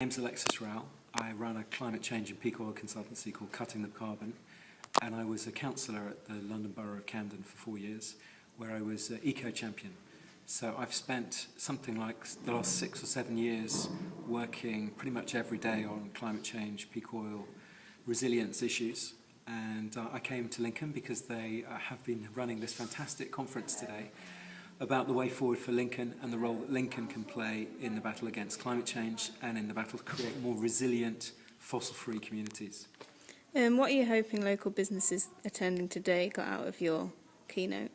My name's Alexis Rowell. I run a climate change and peak oil consultancy called Cutting the Carbon, and I was a councillor at the London Borough of Camden for 4 years, where I was eco-champion. So I've spent something like the last 6 or 7 years working pretty much every day on climate change, peak oil, resilience issues. And I came to Lincoln because they have been running this fantastic conference today about the way forward for Lincoln and the role that Lincoln can play in the battle against climate change and in the battle to create more resilient, fossil-free communities. What are you hoping local businesses attending today got out of your keynote?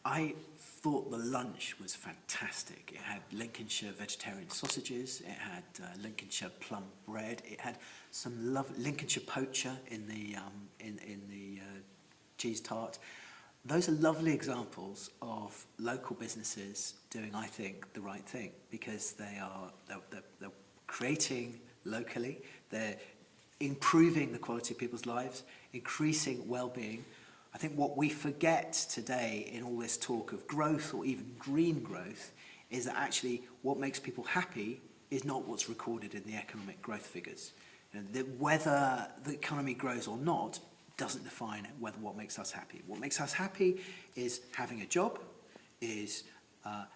I thought the lunch was fantastic. It had Lincolnshire vegetarian sausages, it had Lincolnshire plum bread, it had some lovely Lincolnshire poacher in the cheese tart. Those are lovely examples of local businesses doing, I think, the right thing, because they're creating locally, they're improving the quality of people's lives, increasing well-being. I think what we forget today in all this talk of growth or even green growth is that actually what makes people happy is not what's recorded in the economic growth figures. Whether the economy grows or not doesn't define what makes us happy. What makes us happy is having a job, is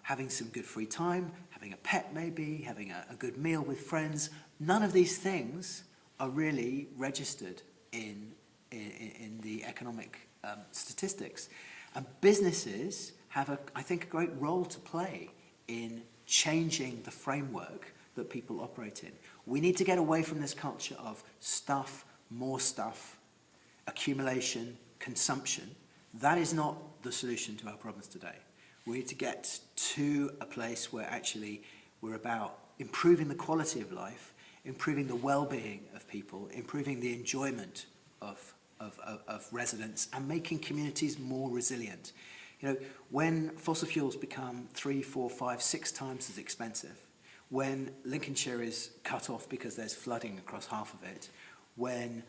having some good free time, having a pet maybe, having a good meal with friends. None of these things are really registered in the economic statistics. And businesses have, I think, a great role to play in changing the framework that people operate in. We need to get away from this culture of stuff, more stuff, accumulation, consumption. That is not the solution to our problems today. We need to get to a place where actually we're about improving the quality of life, improving the well-being of people, improving the enjoyment of residents, and making communities more resilient. You know, when fossil fuels become 3, 4, 5, 6 times as expensive, when Lincolnshire is cut off because there's flooding across half of it, when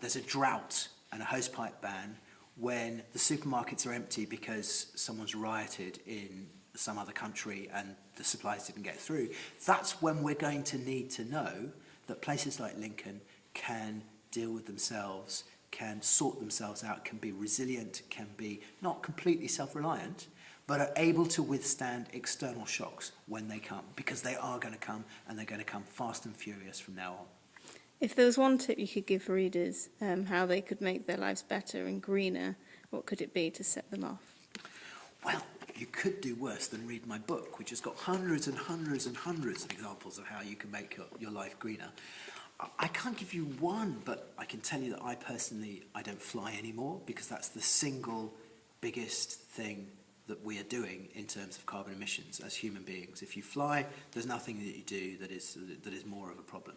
there's a drought and a hosepipe ban, when the supermarkets are empty because someone's rioted in some other country and the supplies didn't get through, that's when we're going to need to know that places like Lincoln can deal with themselves, can sort themselves out, can be resilient, can be not completely self-reliant, but are able to withstand external shocks when they come, because they are going to come, and they're going to come fast and furious from now on. If there was one tip you could give readers how they could make their lives better and greener, what could it be to set them off? Well, you could do worse than read my book, which has got hundreds and hundreds and hundreds of examples of how you can make your life greener. I can't give you one, but I can tell you that I don't fly anymore, because that's the single biggest thing that we are doing in terms of carbon emissions as human beings. If you fly, there's nothing that you do that is more of a problem.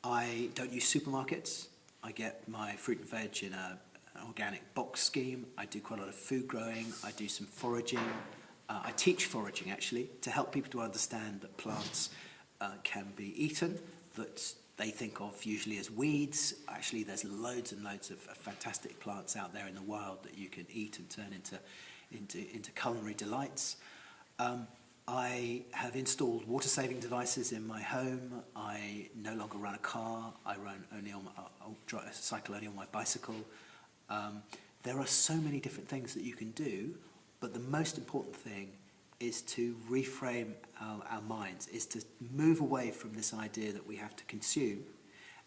I don't use supermarkets. I get my fruit and veg in an organic box scheme. I do quite a lot of food growing. I do some foraging. I teach foraging, actually, to help people to understand that plants can be eaten, that they think of usually as weeds. Actually, there's loads and loads of fantastic plants out there in the wild that you can eat and turn into culinary delights. I have installed water-saving devices in my home. I no longer run a car. I cycle only on my bicycle. There are so many different things that you can do, but the most important thing is to reframe our minds, is to move away from this idea that we have to consume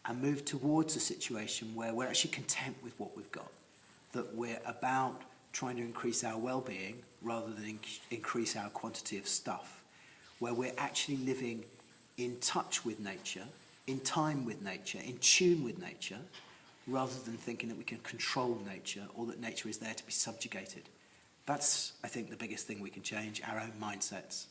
and move towards a situation where we're actually content with what we've got, that we're about trying to increase our well-being rather than increase our quantity of stuff, where we're actually living in touch with nature, in time with nature, in tune with nature, rather than thinking that we can control nature or that nature is there to be subjugated. That's, I think, the biggest thing we can change, our own mindsets.